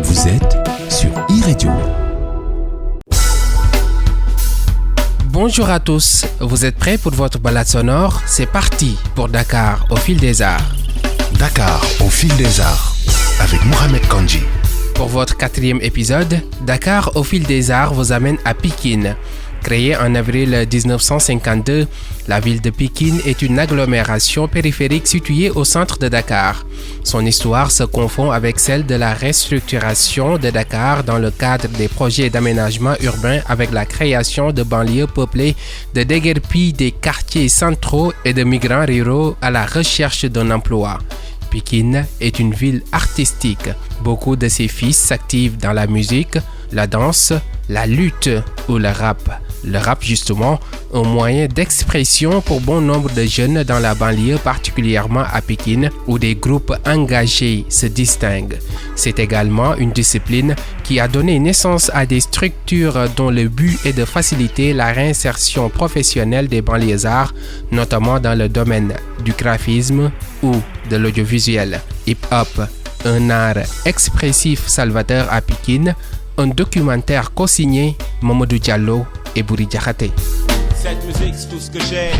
Vous êtes sur e-radio. Bonjour à tous, vous êtes prêts pour votre balade sonore? C'est parti pour Dakar au fil des arts. Dakar au fil des arts avec Mohamed Kandji. Pour votre 4e épisode, Dakar au fil des arts vous amène à Pikine. Créée en avril 1952, la ville de Pikine est une agglomération périphérique située au centre de Dakar. Son histoire se confond avec celle de la restructuration de Dakar dans le cadre des projets d'aménagement urbain avec la création de banlieues peuplées de déguerpis des quartiers centraux et de migrants ruraux à la recherche d'un emploi. Pikine est une ville artistique. Beaucoup de ses fils s'activent dans la musique, la danse, la lutte ou le rap. Le rap, justement, un moyen d'expression pour bon nombre de jeunes dans la banlieue, particulièrement à Pikine, où des groupes engagés se distinguent. C'est également une discipline qui a donné naissance à des structures dont le but est de faciliter la réinsertion professionnelle des banlieusards, notamment dans le domaine du graphisme ou de l'audiovisuel. Hip-hop, un art expressif salvateur à Pikine, un documentaire co-signé Mamadou Diallo et Bouri Diakhaté. Cette musique, c'est tout ce que j'ai.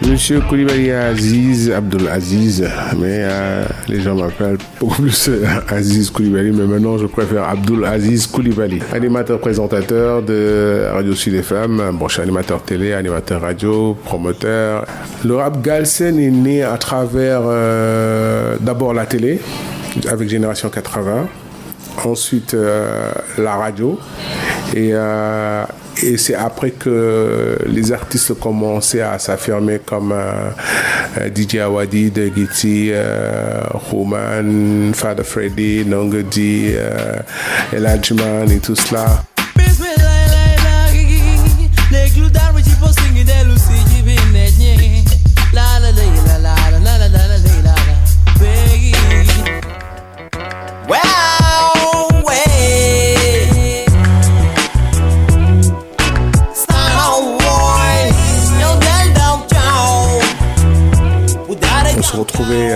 Monsieur Koulibaly Aziz, Abdul Aziz, mais les gens m'appellent beaucoup plus Aziz Koulibaly, mais maintenant je préfère Abdul Aziz Koulibaly. Animateur présentateur de Radio Sud FM, bon, je suis animateur télé, animateur radio, promoteur. Le rap galsen est né à travers d'abord la télé, avec Génération 80, ensuite la radio, et c'est après que les artistes commençaient à s'affirmer comme DJ Awadi, De Giti, Roman, Father Freddy, Nongodi, El Hadjman et tout cela. On se retrouvait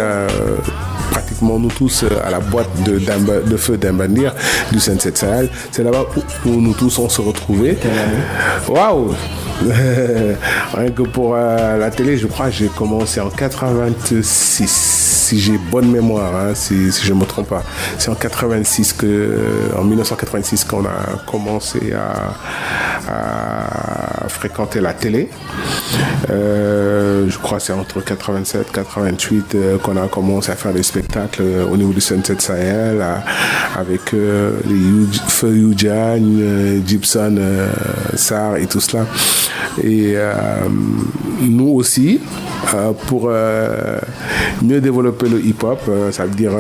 pratiquement nous tous à la boîte de feu d'Ambandir du Sunset Sahel. C'est là-bas où nous tous on se retrouvait. Waouh! Rien que pour la télé, je crois que j'ai commencé en 86. Si j'ai bonne mémoire, hein, si je ne me trompe pas. C'est en 1986 qu'on a commencé à fréquenter la télé. Je crois que c'est entre 87 et 88 qu'on a commencé à faire des spectacles au niveau du Sunset Sahel avec les Feu Yujan, Gibson, Sarr et tout cela. Et nous aussi, pour mieux développer le hip-hop, ça veut dire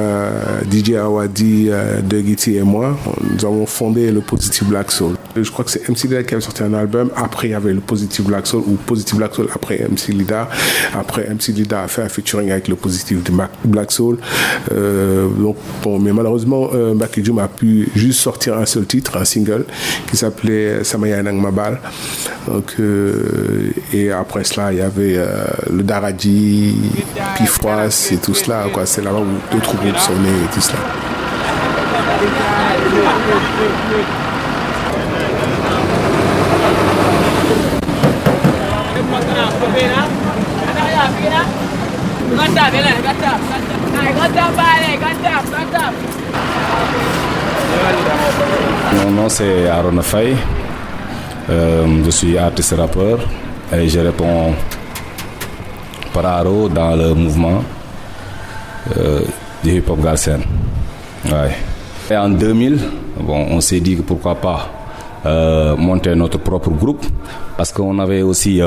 DJ Awadi, De Giti et moi, nous avons fondé le Positive Black Soul. Je crois que c'est MC Lida qui avait sorti un album, après il y avait le Positive Black Soul, ou Positive Black Soul après MC Lida. Après MC Lida a fait un featuring avec le Positive Black Soul. Donc, bon, mais malheureusement, Mbacké Dioum a pu juste sortir un seul titre, un single, qui s'appelait Samaya Nang Mabal. Donc, et après cela, il y avait le Daradi, Pifwas et tout cela. Quoi. C'est là-bas où d'autres groupes sont nés et tout cela. Mon nom c'est Arona Faye. Je suis artiste rappeur et je réponds par Aro dans le mouvement du hip-hop galsen. Ouais. Et en 2000, bon, on s'est dit que pourquoi pas monter notre propre groupe parce qu'on avait aussi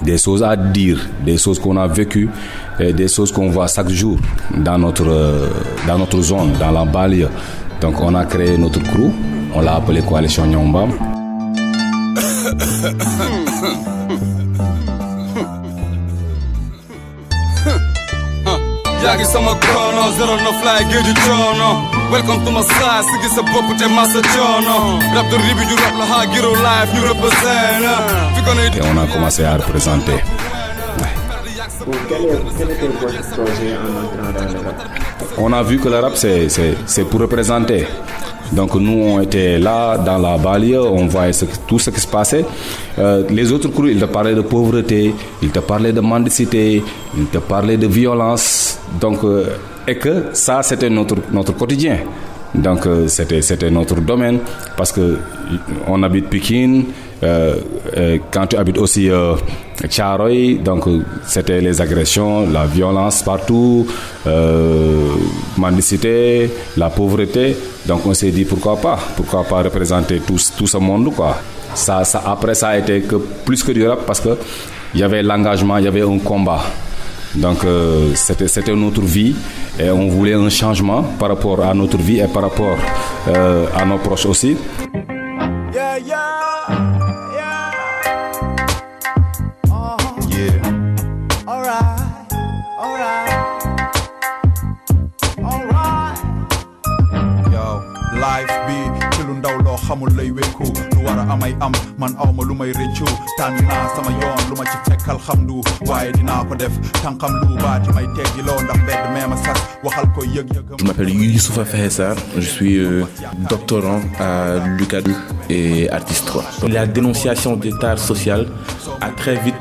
des choses à dire, des choses qu'on a vécues et des choses qu'on voit chaque jour dans notre zone, dans la banlieue. Donc on a créé notre crew, on l'a appelé Coalition Nyombam. Yagi sama kono, zero no fly, geju chono. Welcome to my side, sigi sa bopu te masa chono. Rap de ribi du rap la ha, giro life, nous represent. Et on a commencé à représenter. Quel était votre projet en entrant dans le rap? On a vu que le rap, c'est pour représenter. Donc nous, on était là, dans la banlieue, on voyait tout ce qui se passait. Les autres crews, ils te parlaient de pauvreté, ils te parlaient de mendicité, ils te parlaient de violence. Donc, et que ça, c'était notre quotidien. Donc c'était notre domaine parce que on habite Pikine, quand tu habites aussi Thiaroye, donc c'était les agressions, la violence partout, mendicité, la pauvreté. Donc on s'est dit pourquoi pas représenter tout ce monde quoi. Ça après ça a été que plus que du rap parce que il y avait l'engagement, il y avait un combat. Donc c'était notre vie et on voulait un changement par rapport à notre vie et par rapport à nos proches aussi. Yeah, yeah, yeah. Yeah. Alright, Yo, life be ci lu ndaw loo xamul lay wékku lu war a amay am man awma lu may rëccu tànn naa sama yoon lu ma ci fekkal xam du waaye dinaa ko def tànqam lu baati may teggi loo ndax mbedd meema sas waxal ko yëg-yëgam. Je m'appelle Youssoufa Fahessar, je suis doctorant à l'UCAD et artiste 3. La dénonciation des tares sociales a très vite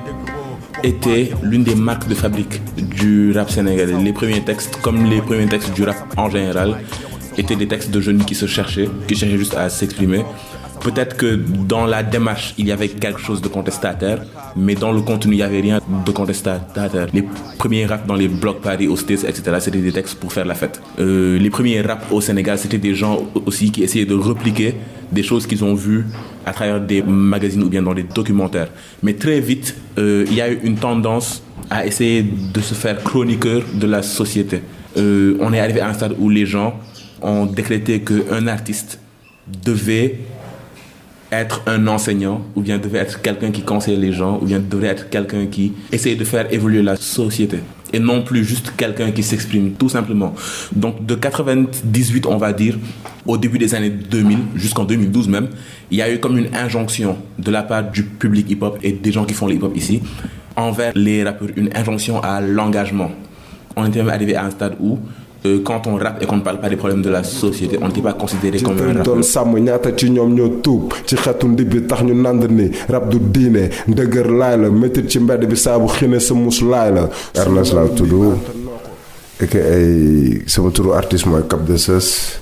été l'une des marques de fabrique du rap sénégalais. Les premiers textes, comme les premiers textes du rap en général, étaient des textes de jeunes qui cherchaient juste à s'exprimer. Peut-être que dans la démarche, il y avait quelque chose de contestataire, mais dans le contenu, il n'y avait rien de contestataire. Les premiers raps dans les blocs Paris, aux States, etc., c'était des textes pour faire la fête. Les premiers raps au Sénégal, c'était des gens aussi qui essayaient de repliquer des choses qu'ils ont vues à travers des magazines ou bien dans des documentaires. Mais très vite, il y a eu une tendance à essayer de se faire chroniqueur de la société. On est arrivé à un stade où les gens ont décrété qu'un artiste devait être un enseignant, ou bien devait être quelqu'un qui conseille les gens, ou bien devrait être quelqu'un qui essaye de faire évoluer la société. Et non plus juste quelqu'un qui s'exprime, tout simplement. Donc de 98, on va dire, au début des années 2000, jusqu'en 2012 même, il y a eu comme une injonction de la part du public hip-hop et des gens qui font le hip-hop ici, envers les rappeurs, une injonction à l'engagement. On était même arrivé à un stade où quand on rappe et qu'on ne parle pas des problèmes de la société, on n'était pas considéré comme un rappeur. Ernest laa tudd et sama turu artiste mooy Cap de Sës.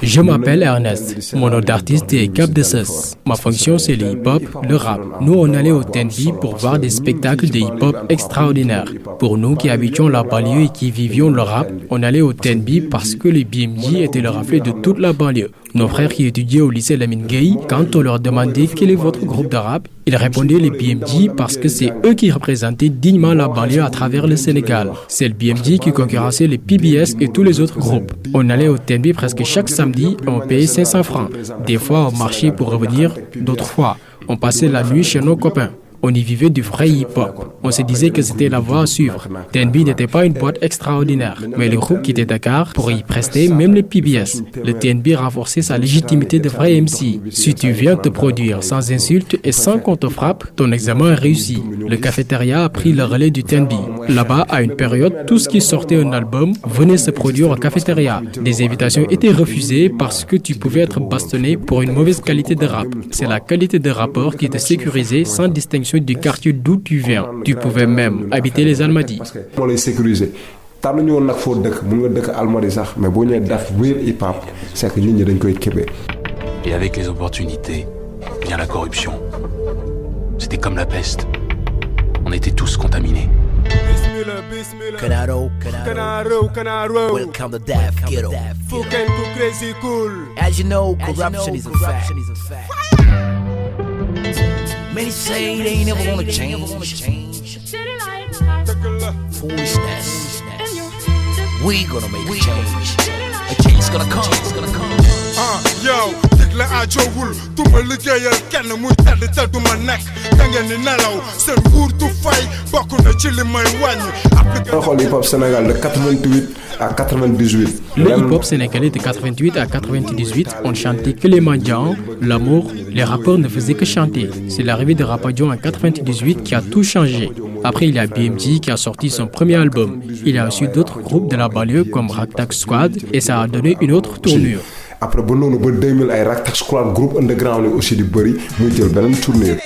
Je m'appelle Ernest. Mon nom d'artiste est Cap de Sës. Ma fonction, c'est le hip-hop, le rap. Nous, on allait au TNB pour voir des spectacles de hip-hop extraordinaires. Pour nous qui habitions la banlieue et qui vivions le rap, on allait au TNB parce que les BMJ étaient le reflet de toute la banlieue. Nos frères qui étudiaient au lycée Lamine Gueye, quand on leur demandait quel est votre groupe de rap, ils répondaient les BMJ parce que c'est eux qui représentaient dignement la banlieue à travers le Sénégal. C'est le BMJ qui concurrençait les PBS et tous les autres groupes. On allait au TNB presque chaque samedi et on payait 500 francs. Des fois, on marchait pour revenir, d'autres fois, on passait la nuit chez nos copains. On y vivait du vrai hip-hop. On se disait que c'était la voie à suivre. TNB n'était pas une boîte extraordinaire, mais le groupe quittait Dakar pour y prester même les PBS. Le TNB renforçait sa légitimité de vrai MC. Si tu viens te produire sans insulte et sans qu'on te frappe, ton examen est réussi. Le cafétéria a pris le relais du TNB. Là-bas, à une période, tout ce qui sortait un album venait se produire au cafétéria. Des invitations étaient refusées parce que tu pouvais être bastonné pour une mauvaise qualité de rap. C'est la qualité de rappeur qui te sécurisait sans distinction du quartier d'où tu viens. Tu pouvais même habiter les Almadies. Et avec les opportunités vient la corruption. C'était comme la peste. On était tous contaminés. Canaro, welcome to Death Ghetto. Crazy cool. As you know, corruption is a fact. Many say they never wanna change. Foolishness. We gonna make a change. A change gonna come. Yo. la ajoowul duma liggéeyal kenn muy tedd te duma nekk da ngeen ni nelaw seen nguur du fay bokk na ci li may wàññi. xool hip hop Sénégal de 88 à 98. Le hip-hop sénégalais de 88 à 98, on chantait que les mendiants, l'amour, les rappeurs ne faisaient que chanter. C'est l'arrivée de Rapadio en 98 qui a tout changé. Après, il y a BMG qui a sorti son premier album. Il y a aussi d'autres groupes de la banlieue comme Raktak Squad et ça a donné une autre tournure. Après, ba 2000 ay Raktak Squad groupe underground yi aussi di bëri muy jël beneen tournure.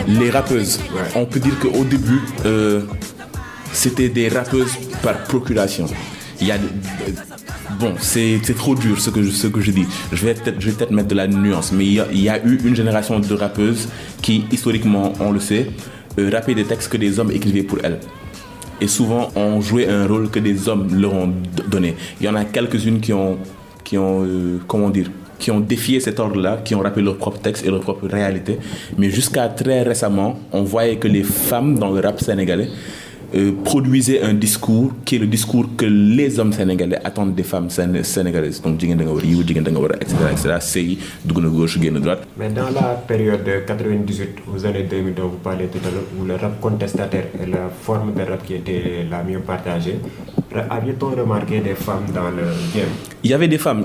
Les rappeuses, on peut dire qu'au début, c'était des rappeuses par procuration. Il y a, bon, c'est trop dur ce que je dis. Je vais peut-être mettre de la nuance, mais il y a eu une génération de rappeuses qui, historiquement, on le sait, rappaient des textes que des hommes écrivaient pour elles. Et souvent, ont joué un rôle que des hommes leur ont donné. Il y en a quelques-unes qui ont défié cet ordre-là, qui ont rappelé leurs propres textes et leurs propres réalités. Mais jusqu'à très récemment, on voyait que les femmes dans le rap sénégalais produisaient un discours qui est le discours que les hommes sénégalais attendent des femmes sénégalaises. Donc, etc. CI, gauche, droite. Mais dans la période de 98 aux années 2000 dont vous parlez tout à l'heure, où le rap contestataire est la forme de rap qui était la mieux partagée, aviez-on remarqué des femmes dans le game? Il y avait des femmes,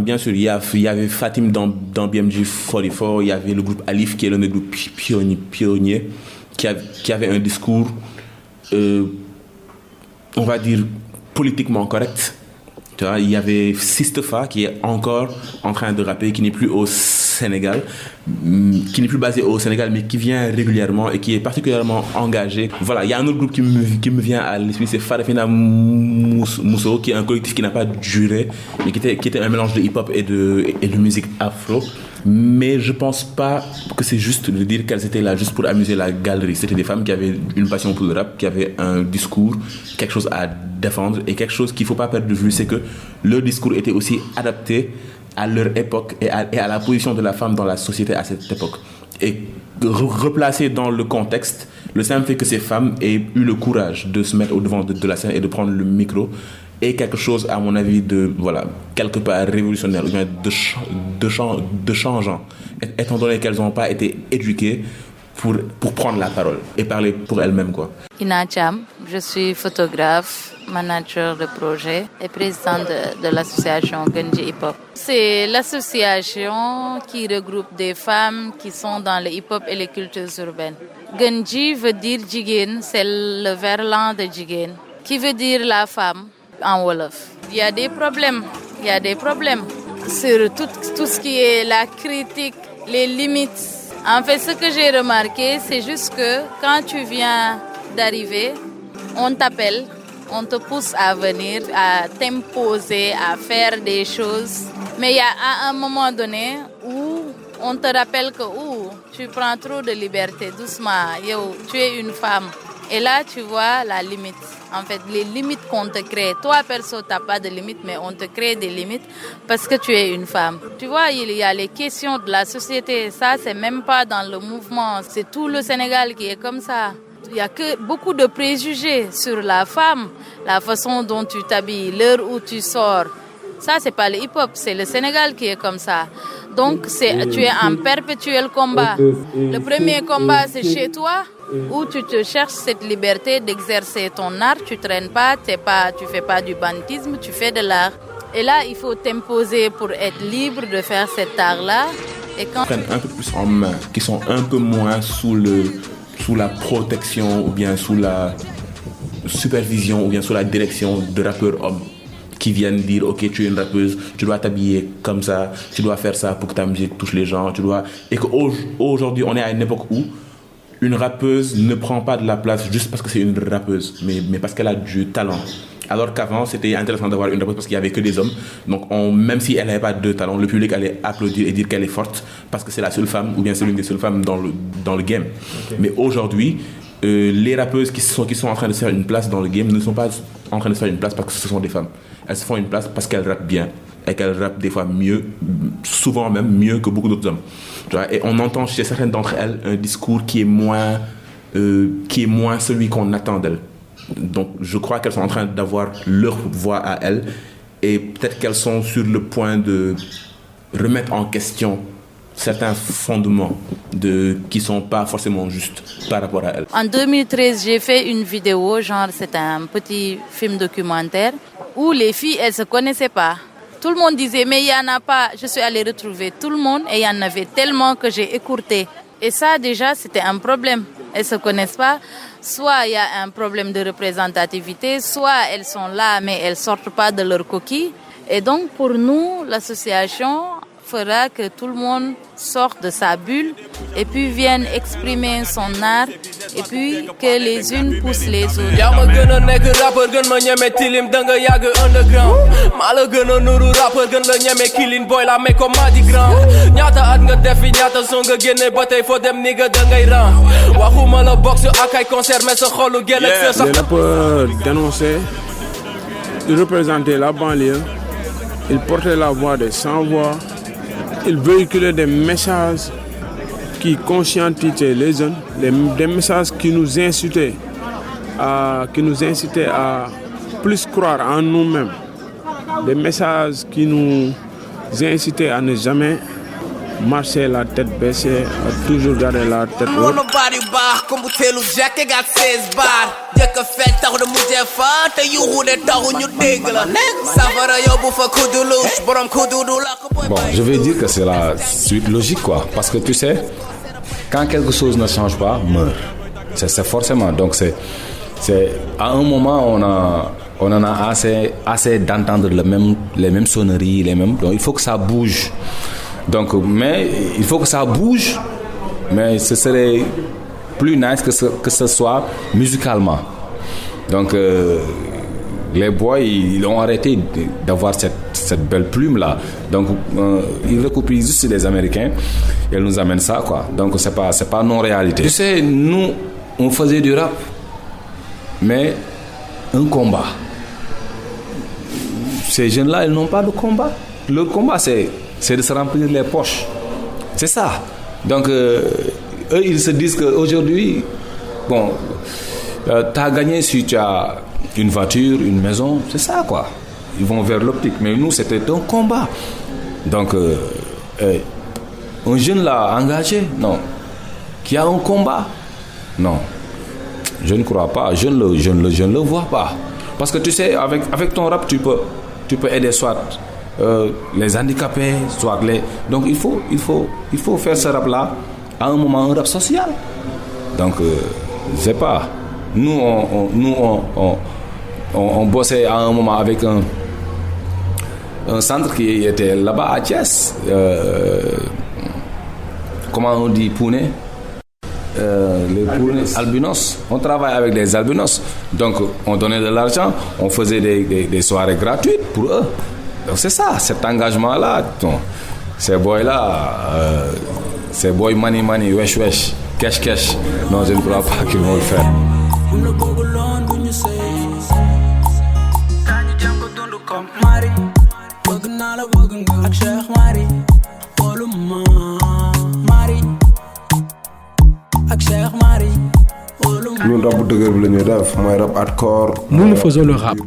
bien sûr. Il y avait Fatim dans BMG 44, il y avait le groupe Alif qui est l'un des groupes pionniers qui avait un discours, on va dire, politiquement correct. Tu vois, il y avait Sistefa qui est encore en train de rapper, qui n'est plus au Sénégal, qui n'est plus basé au Sénégal, mais qui vient régulièrement et qui est particulièrement engagé. Voilà, il y a un autre groupe qui me vient à l'esprit, c'est Farafina Mousso, qui est un collectif qui n'a pas duré, mais qui était un mélange de hip-hop et de musique afro. Mais je pense pas que c'est juste de dire qu'elles étaient là juste pour amuser la galerie. C'était des femmes qui avaient une passion pour le rap, qui avaient un discours, quelque chose à défendre et quelque chose qu'il faut pas perdre de vue, c'est que leur discours était aussi adapté à leur époque et à la position de la femme dans la société à cette époque. Et replacé dans le contexte, le simple fait que ces femmes aient eu le courage de se mettre au devant de la scène et de prendre le micro est quelque chose, à mon avis, de, voilà, quelque part révolutionnaire, ou bien de changeant, étant donné qu'elles n'ont pas été éduquées pour prendre la parole et parler pour elles-mêmes, quoi. Ina Cham, je suis photographe, manager de projet et présidente de l'association Genji Hip Hop. C'est l'association qui regroupe des femmes qui sont dans le hip-hop et les cultures urbaines. Genji veut dire Jigen, c'est le verlan de Jigen, qui veut dire la femme en Wolof. Il y a des problèmes sur tout ce qui est la critique, les limites. En fait, ce que j'ai remarqué, c'est juste que quand tu viens d'arriver, on t'appelle, on te pousse à venir, à t'imposer, à faire des choses. Mais il y a un moment donné où on te rappelle que tu prends trop de liberté, doucement, tu es une femme. Et là, tu vois la limite. En fait, les limites qu'on te crée. Toi, perso, tu n'as pas de limites, mais on te crée des limites parce que tu es une femme. Tu vois, il y a les questions de la société. Ça, c'est même pas dans le mouvement. C'est tout le Sénégal qui est comme ça. Il y a que beaucoup de préjugés sur la femme, la façon dont tu t'habilles, l'heure où tu sors. Ça, c'est pas le hip-hop, c'est le Sénégal qui est comme ça. Donc, tu es en perpétuel combat. Le premier combat, c'est chez toi, où tu te cherches cette liberté d'exercer ton art. Tu traînes pas, tu fais pas du banditisme, tu fais de l'art. Et là, il faut t'imposer pour être libre de faire cet art-là. Et quand prennent un peu plus en main, qui sont un peu moins sous la protection ou bien sous la supervision ou bien sous la direction de rappeurs hommes qui viennent dire ok, tu es une rappeuse, tu dois t'habiller comme ça, tu dois faire ça pour que ta musique touche les gens, et qu'aujourd'hui on est à une époque où une rappeuse ne prend pas de la place juste parce que c'est une rappeuse, mais parce qu'elle a du talent. Alors qu'avant, c'était intéressant d'avoir une rappeuse parce qu'il n'y avait que des hommes. Donc, même si elle n'avait pas de talent, le public allait applaudir et dire qu'elle est forte parce que c'est la seule femme ou bien c'est l'une des seules femmes dans le game. Okay. Mais aujourd'hui, les rappeuses qui sont en train de faire une place dans le game ne sont pas en train de se faire une place parce que ce sont des femmes. Elles se font une place parce qu'elles rappent bien et qu'elles rappent des fois mieux, souvent même mieux que beaucoup d'autres hommes. Tu vois, et on entend chez certaines d'entre elles un discours qui est moins celui qu'on attend d'elles. Donc je crois qu'elles sont en train d'avoir leur voix à elles et peut-être qu'elles sont sur le point de remettre en question certains fondements qui ne sont pas forcément justes par rapport à elles. En 2013, j'ai fait une vidéo, genre c'est un petit film documentaire, où les filles, elles ne se connaissaient pas. Tout le monde disait, mais il n'y en a pas. Je suis allée retrouver tout le monde et il y en avait tellement que j'ai écourté. Et ça, déjà, c'était un problème. Elles ne se connaissent pas. Soit il y a un problème de représentativité, soit elles sont là, mais elles ne sortent pas de leur coquille. Et donc, pour nous, l'association fera que tout le monde sorte de sa bulle et puis vienne exprimer son art et puis que les unes poussent les autres. Les rappeurs dénonçaient, ils représentaient la banlieue, ils portaient la voix des sans-voix. Il véhiculait des messages qui conscientisaient les jeunes, des messages qui nous incitaient à plus croire en nous-mêmes, des messages qui nous incitaient à ne jamais marcher la tête baissée, à toujours garder la tête haute. Bon, je vais dire que c'est la suite logique, quoi. Parce que tu sais, quand quelque chose ne change pas, meurt. C'est forcément. Donc c'est à un moment on en a assez d'entendre les mêmes sonneries, les mêmes. Donc il faut que ça bouge. Donc, mais il faut que ça bouge, mais ce serait plus nice que ce soit musicalement. Donc les boys, ils ont arrêté d'avoir cette belle plume là. Donc ils recopient juste les Américains et ils nous amènent ça, quoi. Donc c'est pas non réalité. Tu sais, nous on faisait du rap, mais un combat. Ces jeunes là, ils n'ont pas de combat. Leur combat c'est de se remplir les poches. C'est ça. Donc eux ils se disent qu'aujourd'hui, bon, tu as gagné si tu as une voiture, une maison, c'est ça, quoi. Ils vont vers l'optique. Mais nous, c'était un combat. Donc, un jeune là engagé, non. Qui a un combat, non. Je ne crois pas. Je ne le vois pas. Parce que tu sais, avec ton rap, tu peux aider soit les handicapés, soit les... Donc, il faut faire ce rap-là à un moment, un rap social. Donc, je sais pas. Nous, on bossait à un moment avec un centre qui était là-bas à Thiès. Comment on dit, Pouné? Les Pouné, albinos. On travaille avec des albinos. Donc, on donnait de l'argent, on faisait des soirées gratuites pour eux. Donc, c'est ça, cet engagement-là. Donc, ces boys-là, ces boys money, wesh, cash. Non, je ne crois pas qu'ils vont le faire. Nous, nous faisons le rap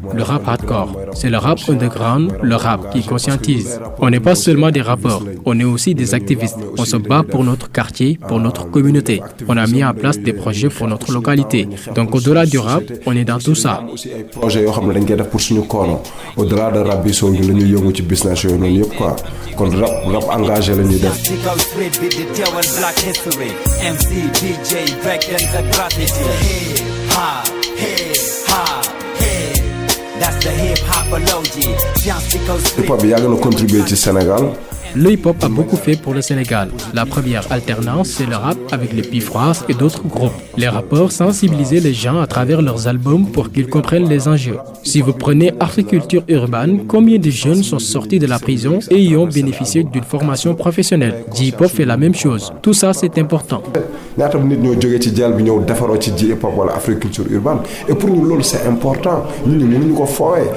hardcore. C'est le rap underground, le rap qui conscientise. On n'est pas seulement des rappeurs, on est aussi des activistes. On se bat pour notre quartier, pour notre communauté. On a mis en place des projets pour notre localité. Donc au-delà du rap, on est dans tout ça. Au-delà de rap, nous ci business yooyu noonu yëpp quoi. Kon rap engagé la ñuy def. Hip hop bi yàgg na contribuer ci Sénégal Le hip-hop a beaucoup fait pour le Sénégal. La première alternance, c'est le rap avec les Pifras et d'autres groupes. Les rappeurs sensibilisaient les gens à travers leurs albums pour qu'ils comprennent les enjeux. Si vous prenez Africulture urbaine, combien de jeunes sont sortis de la prison et y ont bénéficié d'une formation professionnelle? J-Hop fait la même chose. Tout ça, c'est important. ñaata nit ñoo jógee ci jël bi ñëw defaroo ci J-hop wala Africulture urbaine et pour nous loolu c'est important ñun mënuñu ko foowee.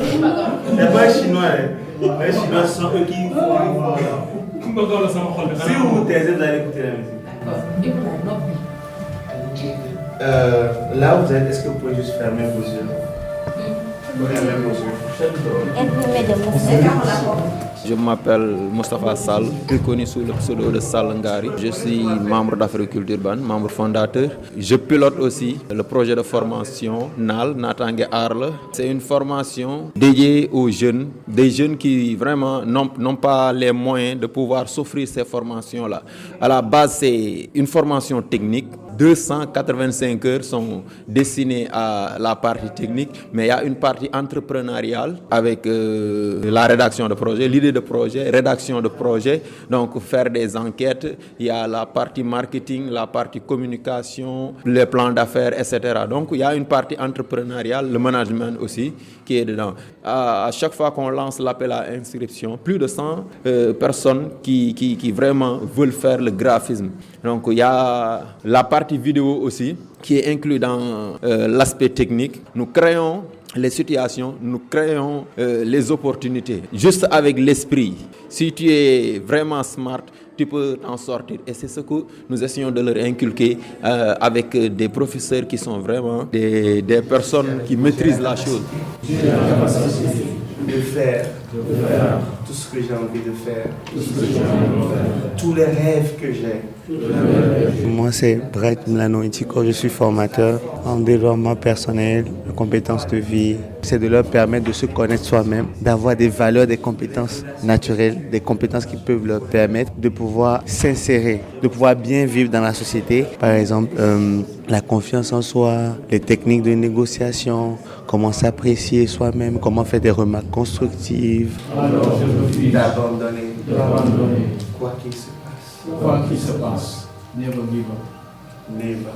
Les Chinois sont eux qui font. Si vous vous taisez, vous allez écouter la musique. Là où vous êtes, est-ce que vous pouvez juste fermer vos yeux? Fermez vos yeux. Je m'appelle Moustapha Sall, plus connu sous le pseudo de Sall Ngari. Je suis membre d'Africulture Urbaine, membre fondateur. Je pilote aussi le projet de formation NAL, Natangué Arle. C'est une formation dédiée aux jeunes, des jeunes qui vraiment n'ont pas les moyens de pouvoir s'offrir ces formations-là. À la base, c'est une formation technique. 285 heures sont destinées à la partie technique, mais il y a une partie entrepreneuriale avec la rédaction de projet, l'idée de projet, rédaction de projet, donc faire des enquêtes. Il y a la partie marketing, la partie communication, les plans d'affaires, etc. Donc il y a une partie entrepreneuriale, le management aussi qui est dedans. À chaque fois qu'on lance l'appel à inscription, plus de 100 personnes qui vraiment veulent faire le graphisme. Donc il y a la partie vidéo aussi qui est inclus dans l'aspect technique. Nous créons les situations, nous créons les opportunités. Juste avec l'esprit, si tu es vraiment smart, tu peux t'en sortir. Et c'est ce que nous essayons de leur inculquer avec des professeurs qui sont vraiment des personnes qui maîtrisent la chose. De faire tout ce que j'ai envie de faire, tous les rêves que j'ai. Moi, c'est Bright Mlano Itiko, je suis formateur en développement personnel, de compétences de vie. C'est de leur permettre de se connaître soi-même, d'avoir des valeurs, des compétences naturelles, des compétences qui peuvent leur permettre de pouvoir s'insérer, de pouvoir bien vivre dans la société. Par exemple, la confiance en soi, les techniques de négociation, comment s'apprécier soi-même, comment faire des remarques constructives. D'abandonner quoi qu'il se passe. Quoi qu'il se passe. Never give up. Never.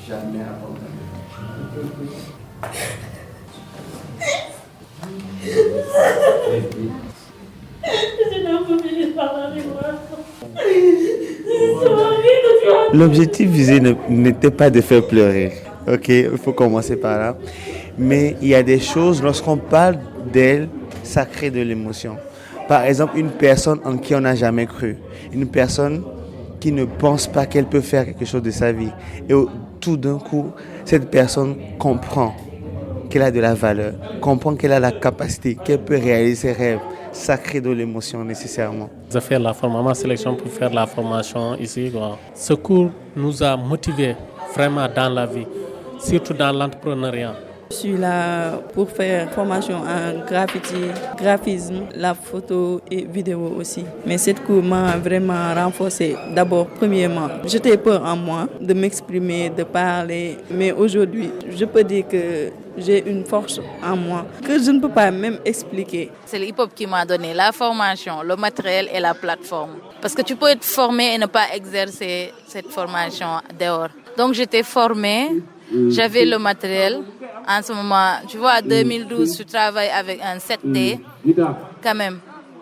Jamais abandonner. L'objectif visé n'était pas de faire pleurer. Ok, il faut commencer par là. Mais il y a des choses, lorsqu'on parle d'elle, ça crée de l'émotion. Par exemple, une personne en qui on n'a jamais cru. Une personne qui ne pense pas qu'elle peut faire quelque chose de sa vie. Et tout d'un coup, cette personne comprend qu'elle a de la valeur, comprend qu'elle a la capacité, qu'elle peut réaliser ses rêves. Ça crée de l'émotion nécessairement. J'ai fait la formation, ma sélection pour faire la formation ici. Ce cours nous a motivés vraiment dans la vie, surtout dans l'entrepreneuriat. Je suis là pour faire formation en graffiti, graphisme, la photo et vidéo aussi. Mais cette cours m'a vraiment renforcé. D'abord, premièrement, j'étais peur en moi de m'exprimer, de parler. Mais aujourd'hui, je peux dire que j'ai une force en moi que je ne peux pas même expliquer. C'est le hip-hop qui m'a donné la formation, le matériel et la plateforme. Parce que tu peux être formé et ne pas exercer cette formation dehors. Donc j'étais formée, j'avais le matériel. En ce moment, tu vois, en 2012, je travaille avec un 7D. Quand même,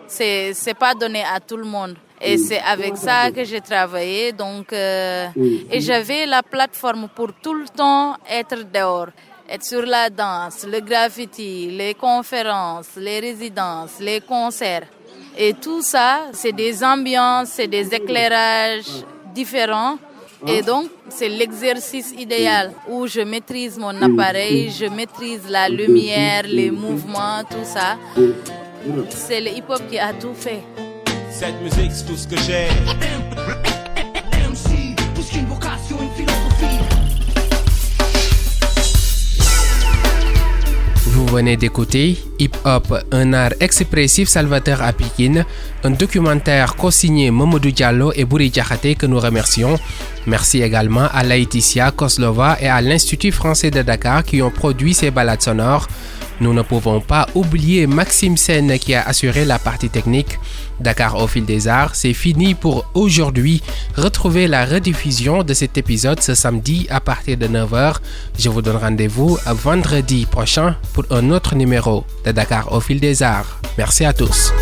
c'est pas donné à tout le monde. Et c'est avec ça que j'ai travaillé. Donc, et j'avais la plateforme pour tout le temps être dehors. Être sur la danse, le graffiti, les conférences, les résidences, les concerts. Et tout ça, c'est des ambiances, c'est des éclairages différents. Et donc, c'est l'exercice idéal où je maîtrise mon appareil, je maîtrise la lumière, les mouvements, tout ça. C'est le hip-hop qui a tout fait. Cette musique, c'est tout ce que j'ai. MC, plus qu'une vocation, une philosophie. Vous venez d'écouter Hip Hop, un art expressif salvateur à Pikine, un documentaire co-signé Mamadou Diallo et Bouri Diakhaté que nous remercions. Merci également à Laetitia Koslova et à l'Institut français de Dakar qui ont produit ces balades sonores. Nous ne pouvons pas oublier Maxime Sen qui a assuré la partie technique. Dakar au fil des arts, c'est fini pour aujourd'hui. Retrouvez la rediffusion de cet épisode ce samedi à partir de 9h. Je vous donne rendez-vous vendredi prochain pour un autre numéro de Dakar au fil des arts. Merci à tous.